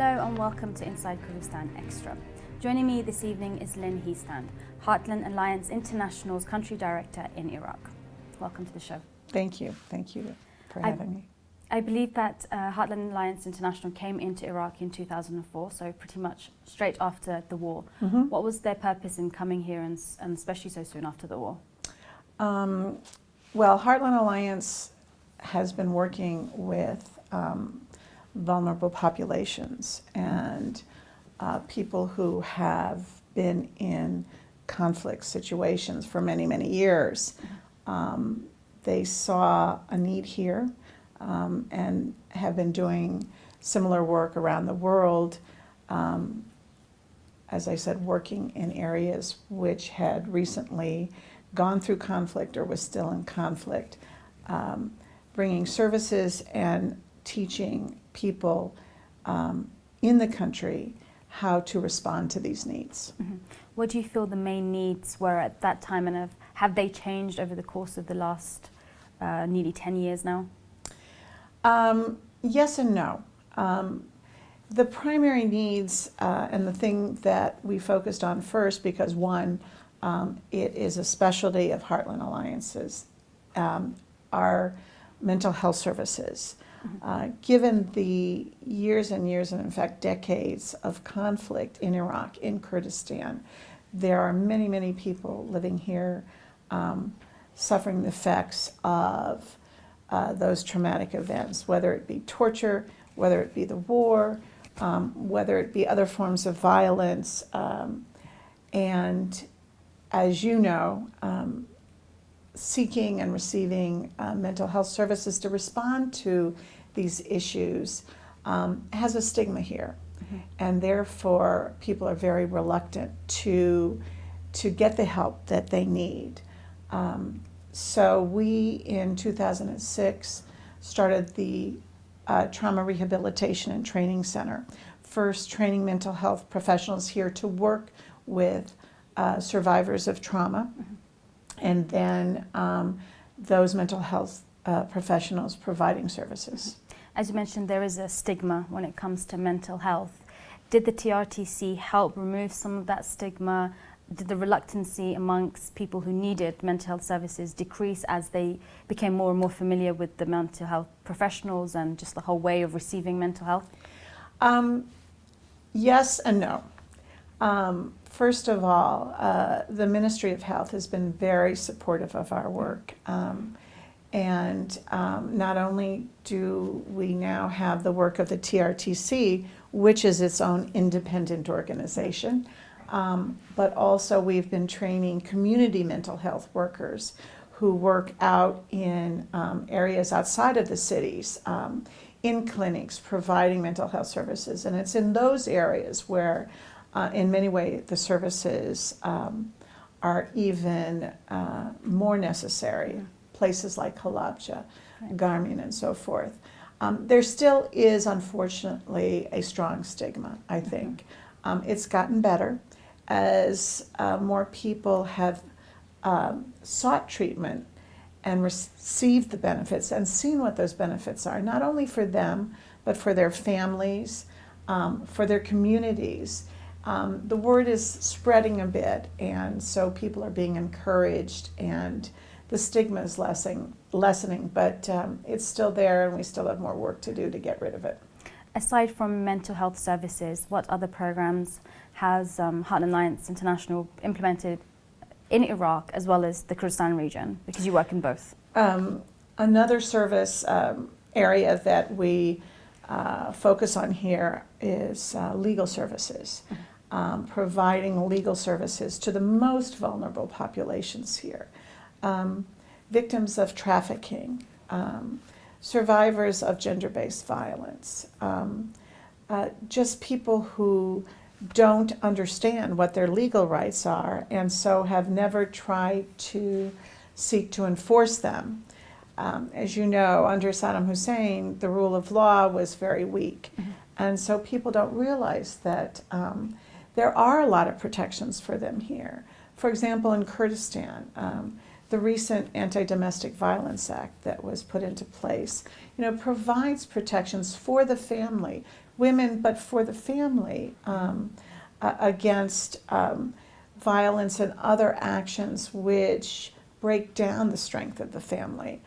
Hello and welcome to Inside Kurdistan Extra. Joining me this evening is Lynn Hiestand, Heartland Alliance International's Country Director in Iraq. Welcome to the show. Thank you for having me. I believe that Heartland Alliance International came into Iraq in 2004, so pretty much straight after the war. Mm-hmm. What was their purpose in coming here and especially so soon after the war? Well, Heartland Alliance has been working with vulnerable populations and people who have been in conflict situations for many, many years. They saw a need here and have been doing similar work around the world, as I said, working in areas which had recently gone through conflict or was still in conflict, bringing services and teaching people in the country how to respond to these needs. Mm-hmm. What do you feel the main needs were at that time, and have they changed over the course of the last nearly 10 years now? Yes and no. The primary needs and the thing that we focused on first, because one, it is a specialty of Heartland Alliances, are mental health services. Given the years and years, and in fact decades of conflict in Iraq, in Kurdistan, there are many, many people living here suffering the effects of those traumatic events, whether it be torture, whether it be the war, whether it be other forms of violence. And as you know, seeking and receiving mental health services to respond to these issues has a stigma here. Mm-hmm. And therefore people are very reluctant to get the help that they need. So we in 2006 started the Trauma Rehabilitation and Training Center, first training mental health professionals here to work with survivors of trauma. Mm-hmm. And then those mental health professionals providing services. As you mentioned, there is a stigma when it comes to mental health. Did the TRTC help remove some of that stigma? Did the reluctancy amongst people who needed mental health services decrease as they became more and more familiar with the mental health professionals and just the whole way of receiving mental health? Yes and no. First of all, the Ministry of Health has been very supportive of our work. And not only do we now have the work of the TRTC, which is its own independent organization, but also we've been training community mental health workers who work out in areas outside of the cities, in clinics, providing mental health services. And it's in those areas where in many ways the services are even more necessary, places like Halabja, right, Garmin, and so forth. There still is, unfortunately, a strong stigma, I think. It's gotten better as more people have sought treatment and received the benefits and seen what those benefits are, not only for them, but for their families, for their communities. The word is spreading a bit, and so people are being encouraged, and the stigma is lessening, but it's still there, and we still have more work to do to get rid of it. Aside from mental health services, what other programs has Heartland Alliance International implemented in Iraq as well as the Kurdistan region, because you work in both? Another service area that we focus on here is legal services. Providing legal services to the most vulnerable populations here. Victims of trafficking, survivors of gender-based violence, just people who don't understand what their legal rights are and so have never tried to seek to enforce them. As you know, under Saddam Hussein, the rule of law was very weak. Mm-hmm. And so people don't realize that there are a lot of protections for them here. For example, in Kurdistan, the recent Anti-Domestic Violence Act that was put into place, provides protections for the family, women, but for the family, against violence and other actions which break down the strength of the family.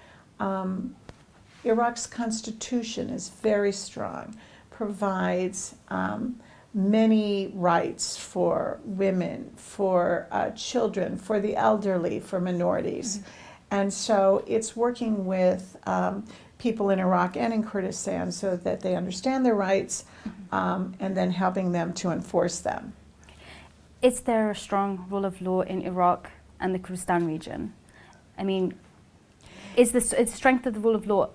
Iraq's constitution is very strong, provides many rights for women, for children, for the elderly, for minorities. And so it's working with people in Iraq and in Kurdistan so that they understand their rights, and then helping them to enforce them. Is there a strong rule of law in Iraq and the Kurdistan region? I mean, is the strength of the rule of law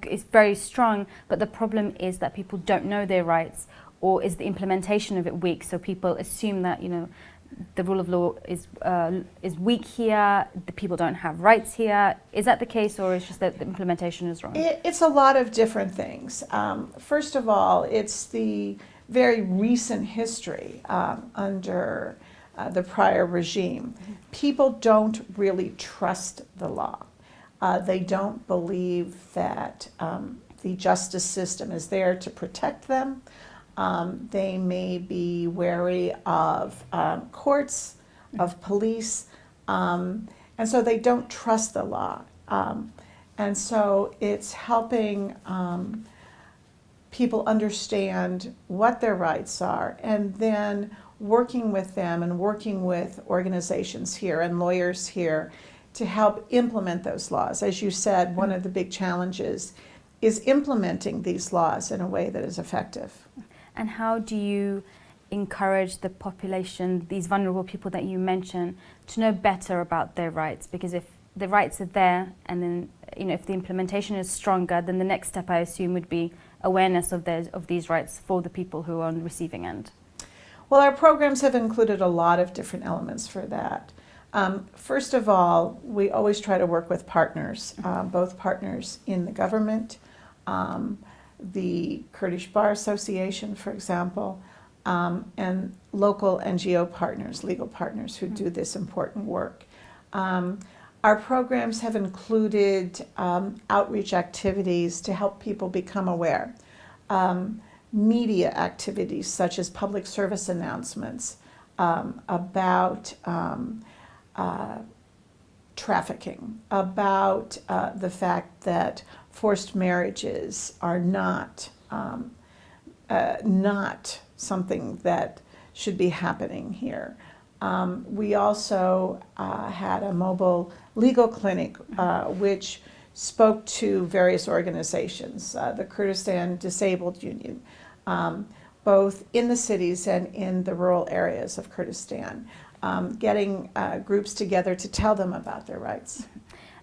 is very strong, but the problem is that people don't know their rights, or is the implementation of it weak? So people assume that the rule of law is weak here, the people don't have rights here. Is that the case, or is it just that the implementation is wrong? It's a lot of different things. First of all, it's the very recent history under the prior regime. People don't really trust the law. They don't believe that the justice system is there to protect them. They may be wary of courts, of police, and so they don't trust the law. And so it's helping people understand what their rights are, and then working with them and working with organizations here and lawyers here to help implement those laws. As you said, one of the big challenges is implementing these laws in a way that is effective. And how do you encourage the population, these vulnerable people that you mentioned, to know better about their rights? Because if the rights are there, and then if the implementation is stronger, then the next step, I assume, would be awareness of these rights for the people who are on the receiving end. Well, our programs have included a lot of different elements for that. First of all, we always try to work with partners, both partners in the government, the Kurdish Bar Association, for example, and local NGO partners, legal partners who do this important work. Our programs have included outreach activities to help people become aware, media activities such as public service announcements about trafficking, about the fact that forced marriages are not something that should be happening here. We also had a mobile legal clinic which spoke to various organizations, the Kurdistan Disabled Union, both in the cities and in the rural areas of Kurdistan, getting groups together to tell them about their rights.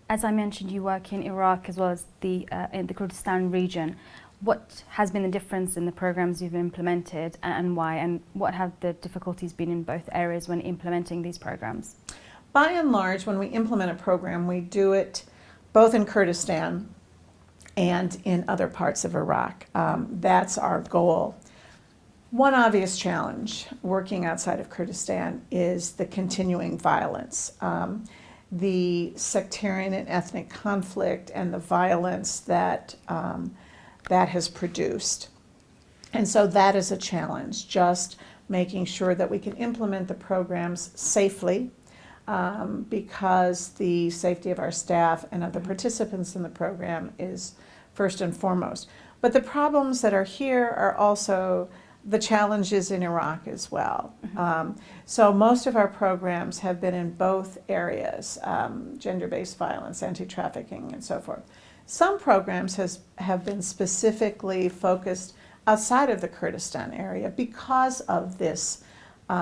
As I mentioned, you work in Iraq as well as in the Kurdistan region. What has been the difference in the programs you've implemented, and why, and what have the difficulties been in both areas when implementing these programs? By and large, when we implement a program, we do it both in Kurdistan and in other parts of Iraq. That's our goal. One obvious challenge working outside of Kurdistan is the continuing violence, the sectarian and ethnic conflict, and the violence that that has produced. And so that is a challenge, just making sure that we can implement the programs safely, because the safety of our staff and of the participants in the program is first and foremost. But the problems that are here are also the challenges in Iraq as well. So most of our programs have been in both areas, gender-based violence, anti-trafficking, and so forth. Some programs have been specifically focused outside of the Kurdistan area because of this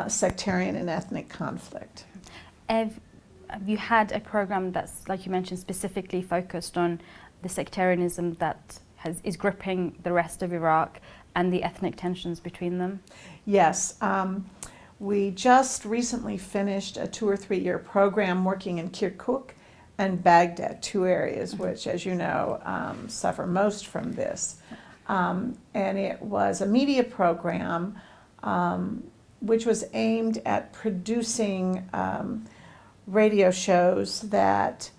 sectarian and ethnic conflict. Have you had a program that's, like you mentioned, specifically focused on the sectarianism that is gripping the rest of Iraq and the ethnic tensions between them? Yes. We just recently finished a 2 or 3 year program working in Kirkuk and Baghdad, 2 areas which, as you know, suffer most from this. And it was a media program which was aimed at producing radio shows that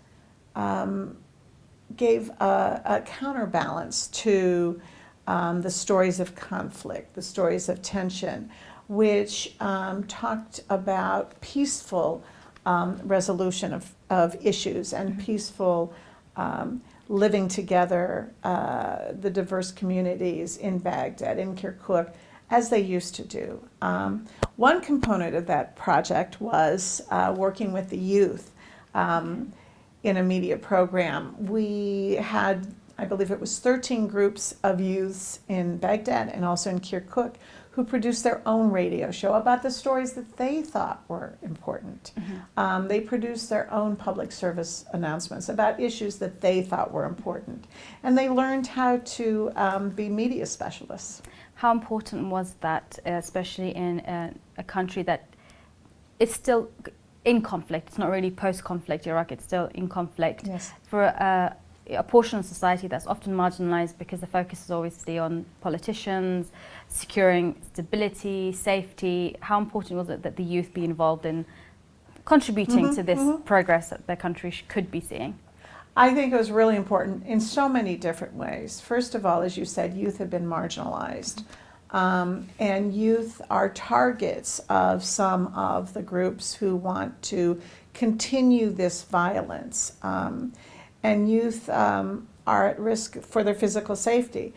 gave a counterbalance to the stories of conflict, the stories of tension, which talked about peaceful resolution of issues and peaceful living together, the diverse communities in Baghdad, in Kirkuk, as they used to do. One component of that project was working with the youth in a media program. We had, I believe it was 13 groups of youths in Baghdad and also in Kirkuk who produced their own radio show about the stories that they thought were important. They produced their own public service announcements about issues that they thought were important. And they learned how to be media specialists. How important was that, especially in a country that is still in conflict? It's not really post-conflict Iraq, it's still in conflict. Yes. For a portion of society that's often marginalized because the focus is obviously on politicians, securing stability, safety. How important was it that the youth be involved in contributing to this progress that their country could be seeing? I think it was really important in so many different ways. First of all, as you said, youth have been marginalized. And youth are targets of some of the groups who want to continue this violence. And youth are at risk for their physical safety.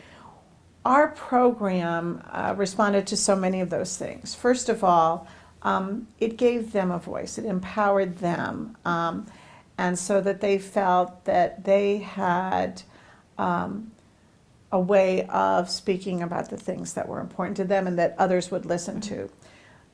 Our program responded to so many of those things. First of all, it gave them a voice, it empowered them. And so that they felt that they had a way of speaking about the things that were important to them and that others would listen to.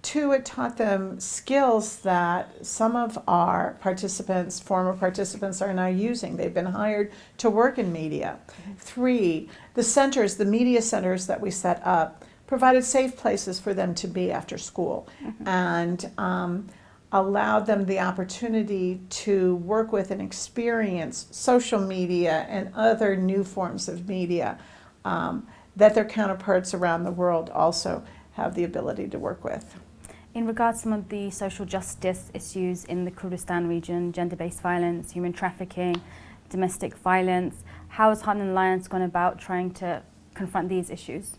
Two, it taught them skills that some of our participants, former participants, are now using. They've been hired to work in media. Three, the centers, the media centers that we set up, provided safe places for them to be after school and allowed them the opportunity to work with and experience social media and other new forms of media that their counterparts around the world also have the ability to work with. In regards to some of the social justice issues in the Kurdistan region, gender-based violence, human trafficking, domestic violence, how has Heartland Alliance gone about trying to confront these issues?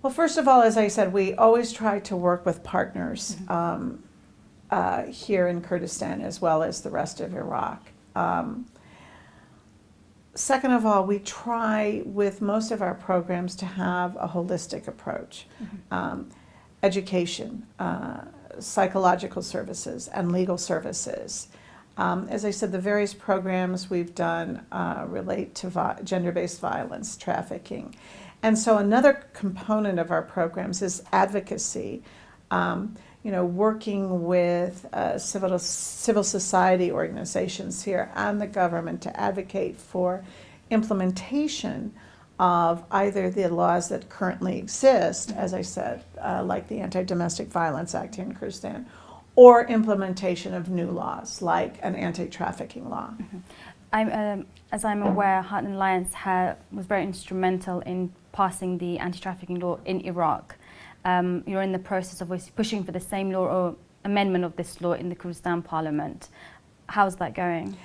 Well, first of all, as I said, we always try to work with partners here in Kurdistan as well as the rest of Iraq. Second of all, we try with most of our programs to have a holistic approach. Education, psychological services, and legal services. As I said, the various programs we've done relate to gender-based violence, trafficking. And so another component of our programs is advocacy. Working with civil society organizations here and the government to advocate for implementation of either the laws that currently exist, as I said, like the Anti-Domestic Violence Act here in Kurdistan, or implementation of new laws, like an anti-trafficking law. As I'm aware, Heartland Alliance was very instrumental in passing the anti-trafficking law in Iraq. You're in the process of pushing for the same law or amendment of this law in the Kurdistan Parliament. How's that going?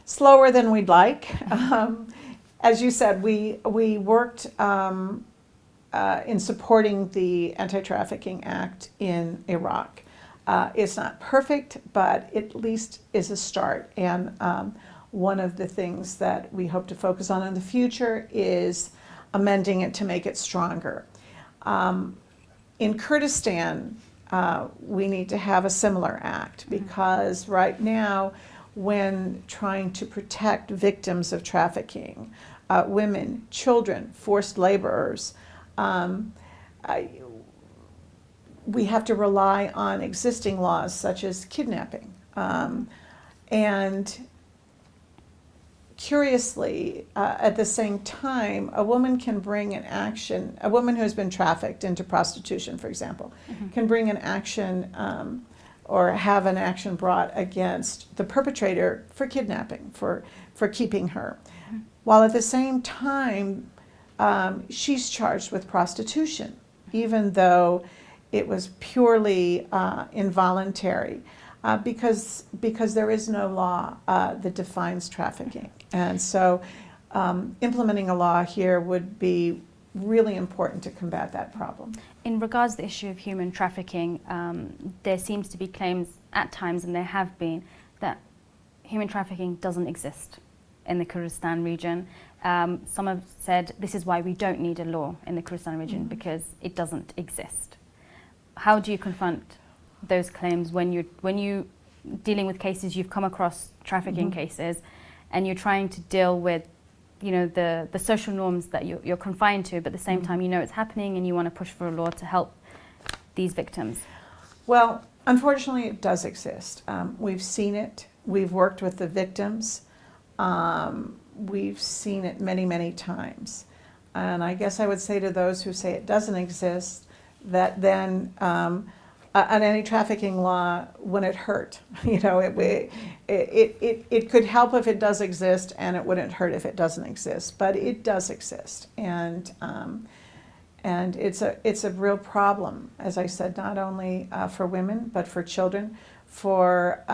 Slower than we'd like. As you said, we worked in supporting the Anti-Trafficking Act in Iraq. It's not perfect, but at least is a start. And one of the things that we hope to focus on in the future is amending it to make it stronger. In Kurdistan, we need to have a similar act because right now, when trying to protect victims of trafficking, women, children, forced laborers, we have to rely on existing laws such as kidnapping. And curiously, at the same time, a woman can bring an action, a woman who has been trafficked into prostitution, for example, can bring an action or have an action brought against the perpetrator for kidnapping, for keeping her. While at the same time, she's charged with prostitution, even though it was purely involuntary. because there is no law that defines trafficking. And so implementing a law here would be really important to combat that problem. In regards to the issue of human trafficking, there seems to be claims at times, and there have been, that human trafficking doesn't exist in the Kurdistan region. Some have said this is why we don't need a law in the Kurdistan region, because it doesn't exist. How do you confront those claims when you dealing with cases, you've come across trafficking cases, and you're trying to deal with, you know, the social norms that you're confined to, but at the same time you know it's happening and you want to push for a law to help these victims? Well, unfortunately it does exist. We've seen it. We've worked with the victims. We've seen it many, many times. And I guess I would say to those who say it doesn't exist, that then an anti-trafficking law wouldn't hurt. You know, it could help if it does exist, and it wouldn't hurt if it doesn't exist. But it does exist, and it's a real problem, as I said, not only for women but for children, for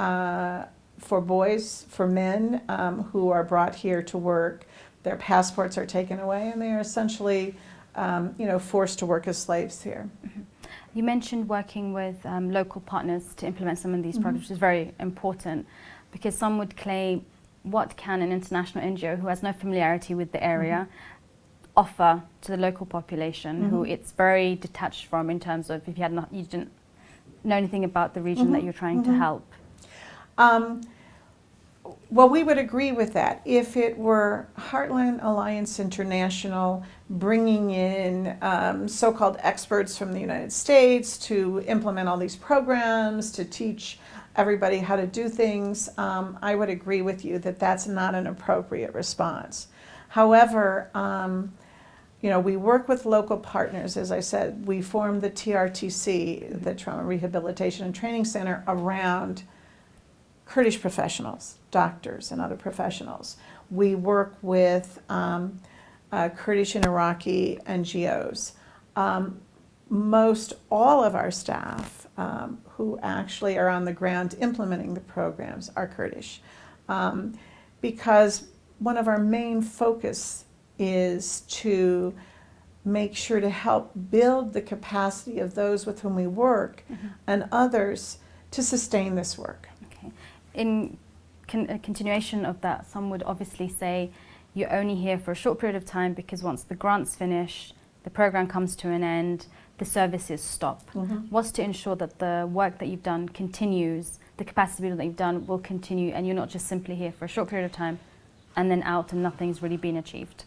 boys, for men who are brought here to work. Their passports are taken away, and they are essentially, you know, forced to work as slaves here. You mentioned working with local partners to implement some of these projects, which is very important, because some would claim, what can an international NGO who has no familiarity with the area offer to the local population, who it's very detached from, in terms of if you didn't know anything about the region that you're trying to help? Well, we would agree with that. If it were Heartland Alliance International bringing in so-called experts from the United States to implement all these programs, to teach everybody how to do things, I would agree with you that that's not an appropriate response. However, you know, we work with local partners. As I said, we formed the TRTC, the Trauma Rehabilitation and Training Center, around Kurdish professionals, doctors and other professionals. We work with Kurdish and Iraqi NGOs. Most all of our staff who actually are on the ground implementing the programs are Kurdish, because one of our main focus is to make sure to help build the capacity of those with whom we work and others to sustain this work. Okay. In continuation of that, some would obviously say you're only here for a short period of time, because once the grants finish, the program comes to an end, the services stop. What's to ensure that the work that you've done continues, the capacity building that you've done will continue, and you're not just simply here for a short period of time and then out and nothing's really been achieved?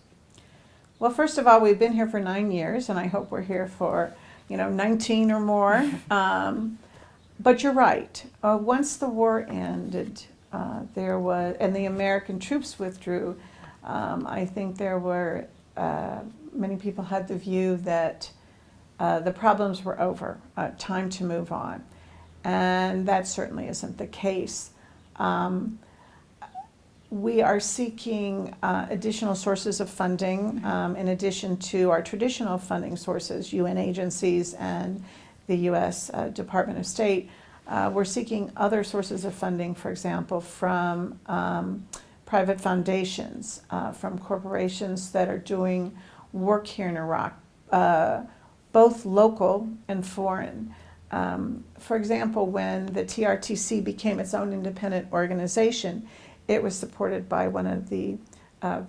Well, first of all, we've been here for 9 years, and I hope we're here for, you know, 19 or more. But you're right. Once the war ended, there was, and the American troops withdrew, I think there were, many people had the view that the problems were over, time to move on. And that certainly isn't the case. We are seeking additional sources of funding in addition to our traditional funding sources, UN agencies and the U.S. Department of State. We're seeking other sources of funding, for example, from private foundations, from corporations that are doing work here in Iraq, both local and foreign. For example, when the TRTC became its own independent organization, it was supported by one of the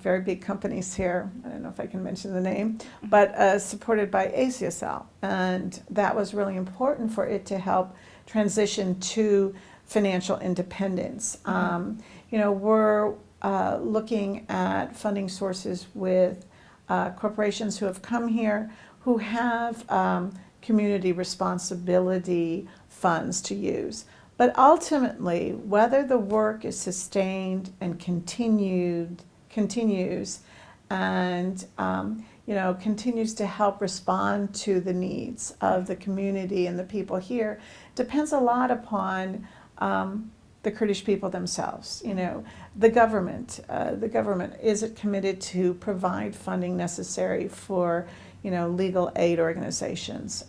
very big companies here. I don't know if I can mention the name, but supported by ACSL. And that was really important for it to help transition to financial independence. You know, we're looking at funding sources with corporations who have come here, who have community responsibility funds to use. But ultimately, whether the work is sustained and continues and you know, continues to help respond to the needs of the community and the people here, depends a lot upon the Kurdish people themselves. You know, the government, is it committed to provide funding necessary for, you know, legal aid organizations?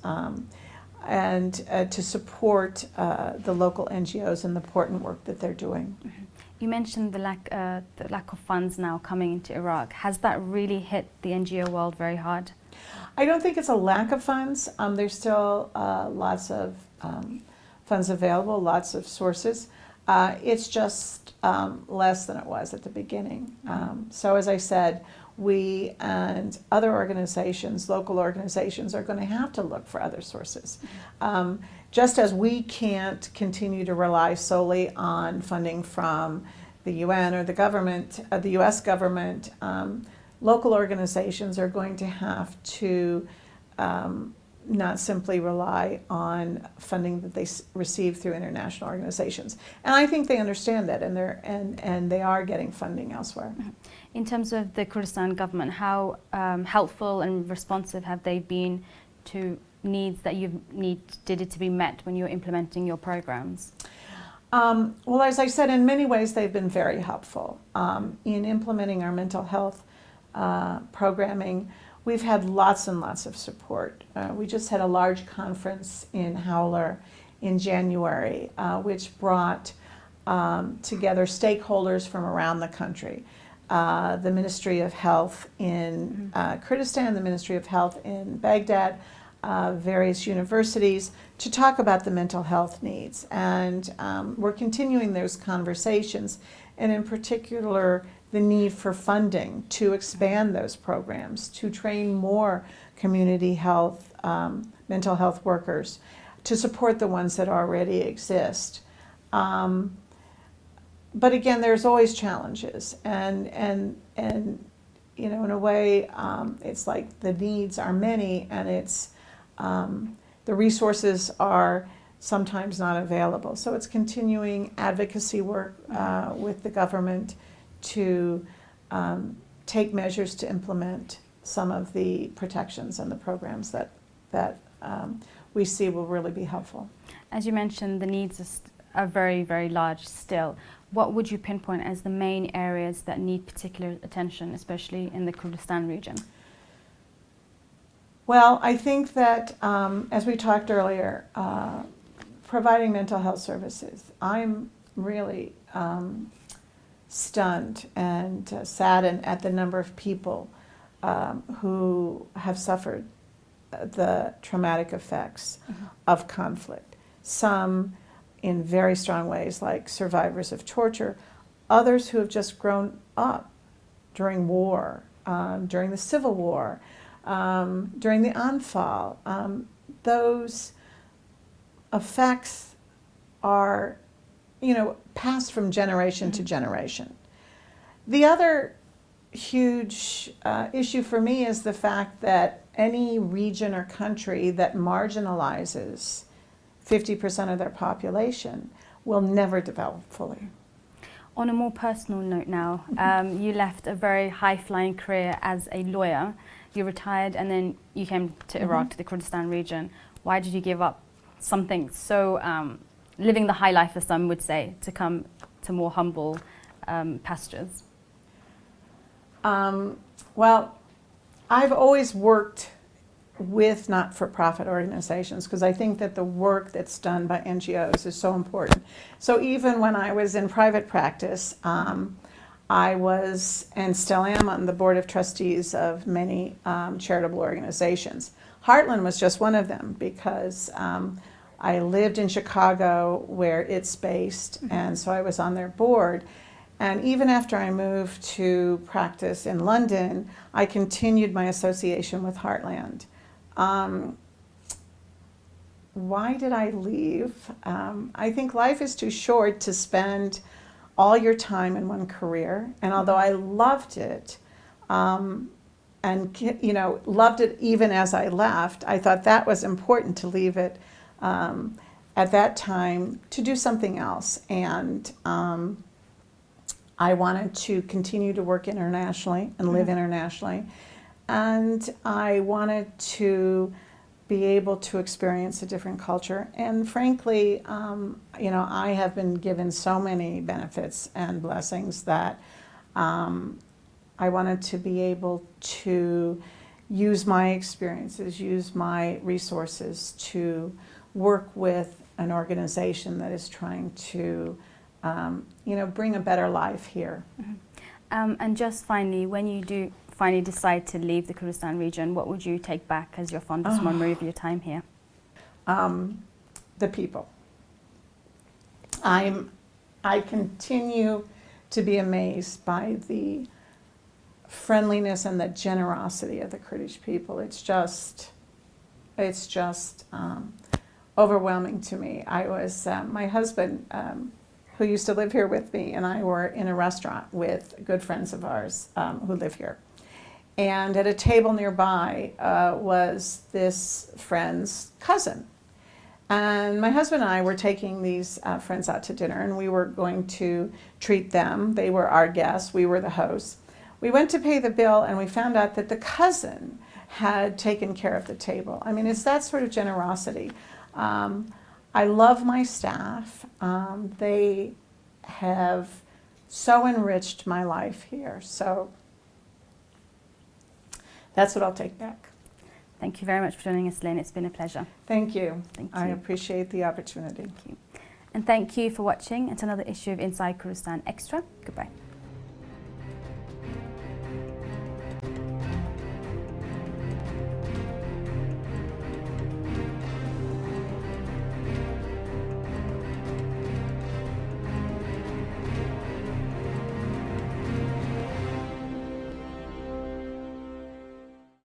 to support the local NGOs and the important work that they're doing. Mm-hmm. You mentioned the lack of funds now coming into Iraq. Has that really hit the NGO world very hard? I don't think it's a lack of funds. There's still lots of funds available, lots of sources. It's just less than it was at the beginning. So as I said, we and other organizations, local organizations, are going to have to look for other sources. Just as we can't continue to rely solely on funding from the UN or the government, the US government, local organizations are going to have to not simply rely on funding that they receive through international organizations. And I think they understand that, and they are getting funding elsewhere. In terms of the Kurdistan government, how helpful and responsive have they been to needs that you needed to be met when you're implementing your programs? Well, as I said, in many ways they've been very helpful. In implementing our mental health programming, we've had lots and lots of support. We just had a large conference in Howler in January, which brought together stakeholders from around the country. The Ministry of Health in Kurdistan, the Ministry of Health in Baghdad, various universities, to talk about the mental health needs. And we're continuing those conversations, and in particular, the need for funding to expand those programs, to train more community health, mental health workers, to support the ones that already exist. But again, there's always challenges, and you know, in a way, it's like the needs are many, and it's the resources are sometimes not available. So it's continuing advocacy work with the government to take measures to implement some of the protections and the programs that we see will really be helpful. As you mentioned, the needs are very, very large still. What would you pinpoint as the main areas that need particular attention, especially in the Kurdistan region? Well, I think that, as we talked earlier, providing mental health services, I'm really stunned and saddened at the number of people who have suffered the traumatic effects of conflict. Some in very strong ways, like survivors of torture, others who have just grown up during war, during the Civil War, during the Anfal. Those effects are, you know, passed from generation to generation. The other huge issue for me is the fact that any region or country that marginalizes 50% of their population will never develop fully. On a more personal note now, you left a very high-flying career as a lawyer. You retired and then you came to Iraq, to the Kurdistan region. Why did you give up something so, living the high life, as some would say, to come to more humble pastures? Well, I've always worked with not-for-profit organizations because I think that the work that's done by NGOs is so important. So even when I was in private practice, I was and still am on the board of trustees of many charitable organizations. Heartland was just one of them because I lived in Chicago where it's based, and so I was on their board. And even after I moved to practice in London, I continued my association with Heartland. Why did I leave? I think life is too short to spend all your time in one career. And although I loved it, and you know, loved it even as I left, I thought that was important to leave it at that time to do something else. And I wanted to continue to work internationally and live internationally. And I wanted to be able to experience a different culture. And frankly, you know, I have been given so many benefits and blessings that I wanted to be able to use my experiences, use my resources to work with an organization that is trying to, bring a better life here. And just finally, when you do finally decide to leave the Kurdistan region, what would you take back as your fondest memory of your time here? The people. I continue to be amazed by the friendliness and the generosity of the Kurdish people. It's just overwhelming to me. I was, my husband, who used to live here with me, and I were in a restaurant with good friends of ours who live here. And at a table nearby was this friend's cousin. And my husband and I were taking these friends out to dinner, and we were going to treat them. They were our guests, we were the hosts. We went to pay the bill, and we found out that the cousin had taken care of the table. I mean, it's that sort of generosity. I love my staff. They have so enriched my life here. So that's what I'll take back. Thank you very much for joining us, Lynn. It's been a pleasure. Thank you. Thank you. I appreciate the opportunity. Thank you. And thank you for watching. It's another issue of Inside Kurdistan Extra. Goodbye.